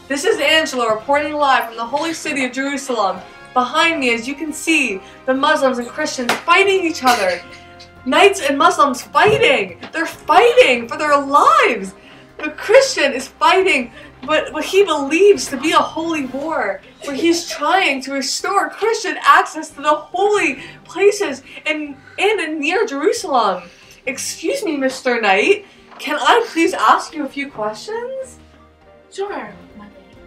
This is Angela reporting live from the holy city of Jerusalem. Behind me, as you can see, the Muslims and Christians fighting each other. Knights and Muslims fighting! They're fighting for their lives! The Christian is fighting what he believes to be a holy war, where he's trying to restore Christian access to the holy places in and near Jerusalem. Excuse me, Mr. Knight, can I please ask you a few questions? Sure, my lady.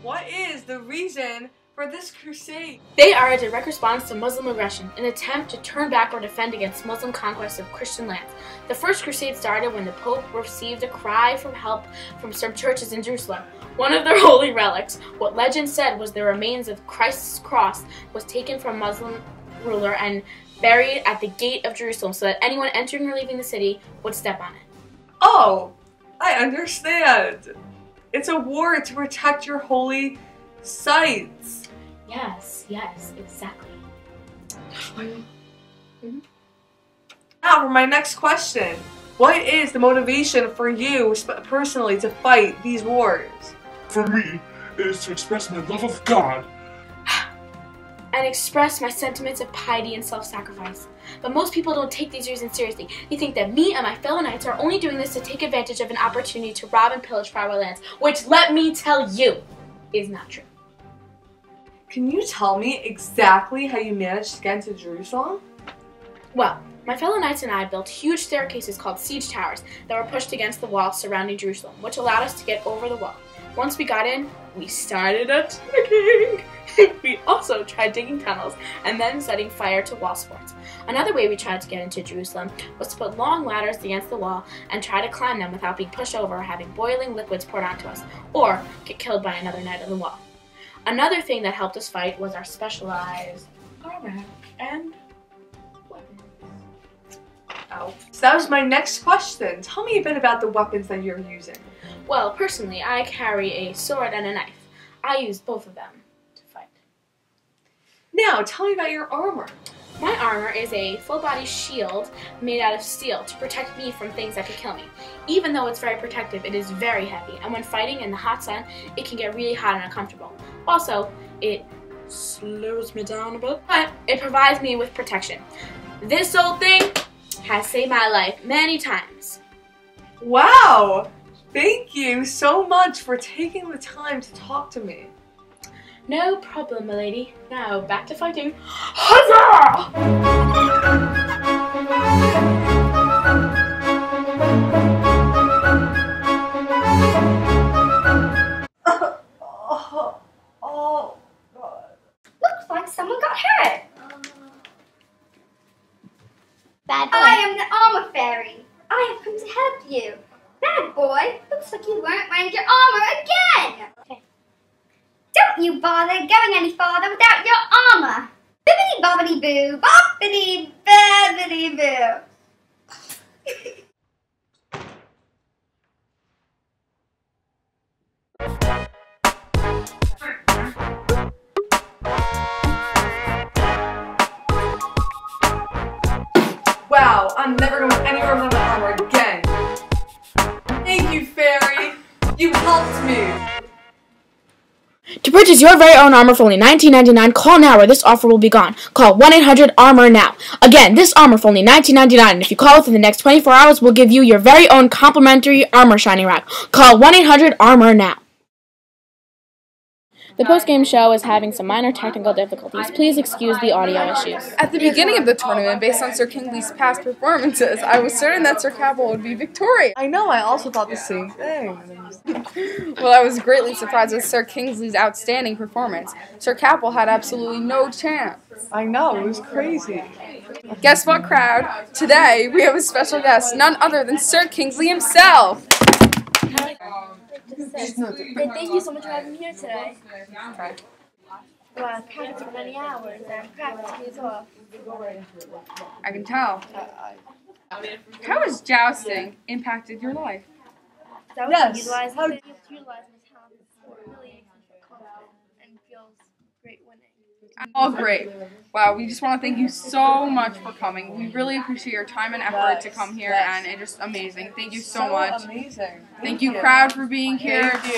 What is the reason for this crusade? They are a direct response to Muslim aggression, an attempt to turn back or defend against Muslim conquest of Christian lands. The first crusade started when the Pope received a cry for help from some churches in Jerusalem. One of their holy relics, what legend said was the remains of Christ's cross, was taken from Muslim ruler and buried at the gate of Jerusalem so that anyone entering or leaving the city would step on it. Oh, I understand. It's a war to protect your holy sites. Yes, exactly. Now for my next question. What is the motivation for you personally to fight these wars? For me, it is to express my love of God. And express my sentiments of piety and self-sacrifice. But most people don't take these reasons seriously. They think that me and my fellow knights are only doing this to take advantage of an opportunity to rob and pillage faraway lands, which, let me tell you, is not true. Can you tell me exactly how you managed to get into Jerusalem? Well, my fellow knights and I built huge staircases called siege towers that were pushed against the walls surrounding Jerusalem, which allowed us to get over the wall. Once we got in, we started attacking. We also tried digging tunnels and then setting fire to wall supports. Another way we tried to get into Jerusalem was to put long ladders against the wall and try to climb them without being pushed over or having boiling liquids poured onto us, or get killed by another knight on the wall. Another thing that helped us fight was our specialized armor and weapons. Oh. So that was my next question. Tell me a bit about the weapons that you're using. Well, personally, I carry a sword and a knife. I use both of them to fight. Now, tell me about your armor. My armor is a full-body shield made out of steel to protect me from things that could kill me. Even though it's very protective, it is very heavy, and when fighting in the hot sun, it can get really hot and uncomfortable. Also, it slows me down a bit, but it provides me with protection. This old thing has saved my life many times. Wow! Thank you so much for taking the time to talk to me. No problem, my lady. Now, back to fighting. Huzzah! Oh, God. Looks like someone got hurt. Bad boy. I am the armor fairy. I have come to help you. Bad boy, looks like you weren't wearing your armor again. Okay. Don't you bother going any farther without your armor. Bibbidi bobbidi boo, boppity babbity boo. Wow, I'm never going anywhere without my armor again. Thank you, fairy. You helped me. To purchase your very own armor for only $19.99, call now or this offer will be gone. Call 1-800-ARMOR now. Again, this armor for only $19.99, and if you call within the next 24 hours, we'll give you your very own complimentary armor shining rack. Call 1-800-ARMOR now. The post-game show is having some minor technical difficulties. Please excuse the audio issues. At the beginning of the tournament, based on Sir Kingsley's past performances, I was certain that Sir Capel would be victorious. I know, I also thought the same thing. Well, I was greatly surprised with Sir Kingsley's outstanding performance. Sir Capel had absolutely no chance. I know, it was crazy. Guess what, crowd? Today, we have a special guest, none other than Sir Kingsley himself. Thank you so much for having me here today. Well, I've practiced for many hours and practicing as well. I can tell. How has jousting impacted your life? That was Yes. utilize my talents. It really makes me feel confident and feels great winning. All great. Wow, we just want to thank you so much for coming. We really appreciate your time and effort to come here, and it's just amazing. Thank you so much. Amazing. Thank you, crowd, for being here. Thank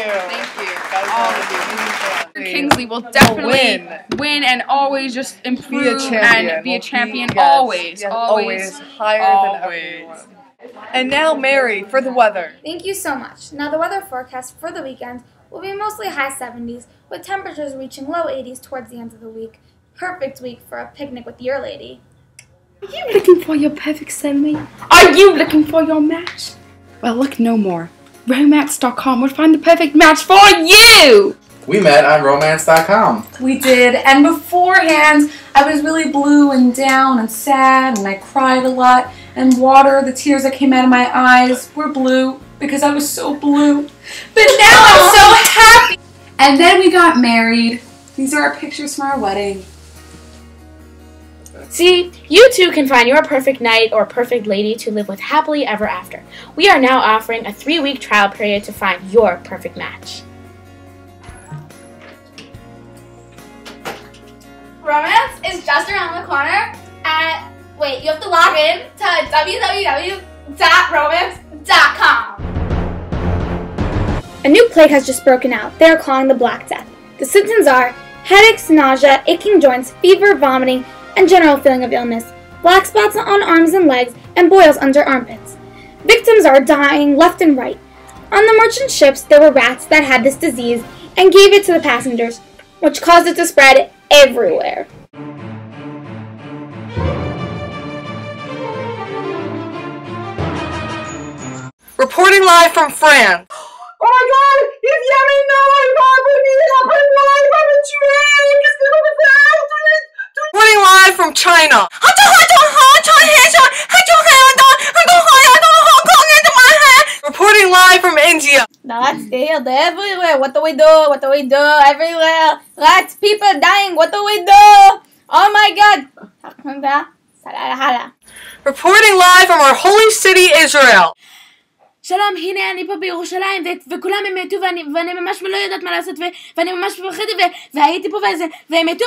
you. All of you. Kingsley will definitely win and always just improve and be a champion. Always. Higher than everyone. And now, Mary, for the weather. Thank you so much. Now the weather forecast for the weekend will be mostly high 70s, with temperatures reaching low 80s towards the end of the week. Perfect week for a picnic with your lady. Are you looking for your perfect soulmate? Are you looking for your match? Well, look no more. Romance.com will find the perfect match for you! We met on Romance.com. We did, and beforehand, I was really blue and down and sad, and I cried a lot, and the tears that came out of my eyes were blue, because I was so blue. But now I'm so happy! And then we got married. These are our pictures from our wedding. See, you too can find your perfect knight or perfect lady to live with happily ever after. We are now offering a 3-week trial period to find your perfect match. Romance is just around the corner you have to log in to www.romance.com. A new plague has just broken out. They are calling the Black Death. The symptoms are headaches, nausea, aching joints, fever, vomiting, and general feeling of illness, black spots on arms and legs, and boils under armpits. Victims are dying left and right. On the merchant ships, there were rats that had this disease and gave it to the passengers, which caused it to spread everywhere. Reporting live from France. Oh my god! If you haven't known, reporting live from China. Reporting live from India. Rats everywhere. What do we do? What do we do? Everywhere. Rats, people dying. What do we do? Oh my god. Reporting live from our holy city, Israel. שלום, הנה אני פה בירושלים וכולם הם מתו ואני ממש לא יודעת מה לעשות ואני ממש מפחדת והייתי פה והם מתו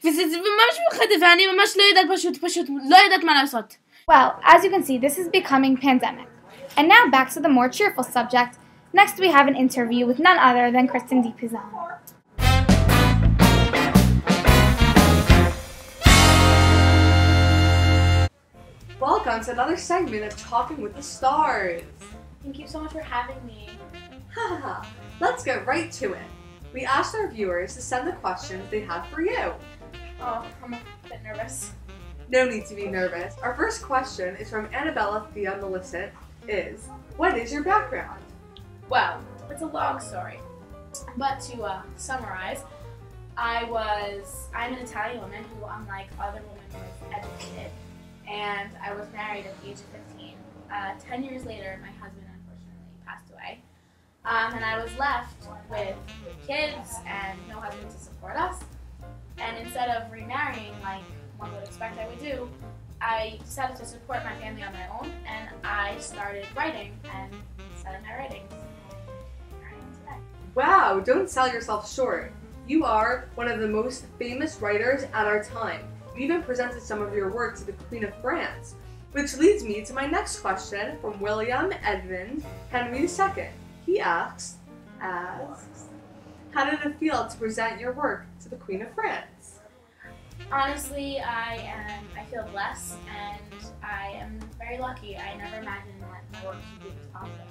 וזה ממש מפחדת ואני ממש לא יודעת פשוט לא יודעת מה לעשות. Well, as you can see, this is becoming pandemic. And now back to the more cheerful subject. Next we have an interview with none other than Kristen DePizan. Welcome to another segment of Talking with the Stars. Thank you so much for having me. Haha, let's get right to it. We asked our viewers to send the questions they have for you. Oh, I'm a bit nervous. No need to be nervous. Our first question is from Annabella Thea Millicent is, what is your background? Well, it's a long story, but to summarize, I'm an Italian woman who, unlike other women, was educated, and I was married at the age of 15. 10 years later, my husband unfortunately passed away, and I was left with kids and no husband to support us. And instead of remarrying like one would expect I would do, I decided to support my family on my own, and I started writing and selling my writings. Wow, don't sell yourself short. You are one of the most famous writers at our time. You even presented some of your work to the Queen of France. Which leads me to my next question from William Edmund Henry II. He asks, how did it feel to present your work to the Queen of France? Honestly, I feel blessed, and I am very lucky. I never imagined that my work would be this popular.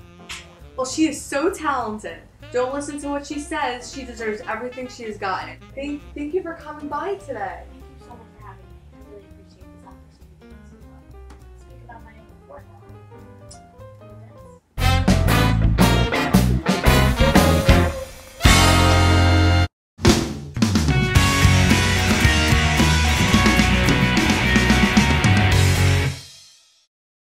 Well, she is so talented. Don't listen to what she says. She deserves everything she has gotten. Thank you for coming by today.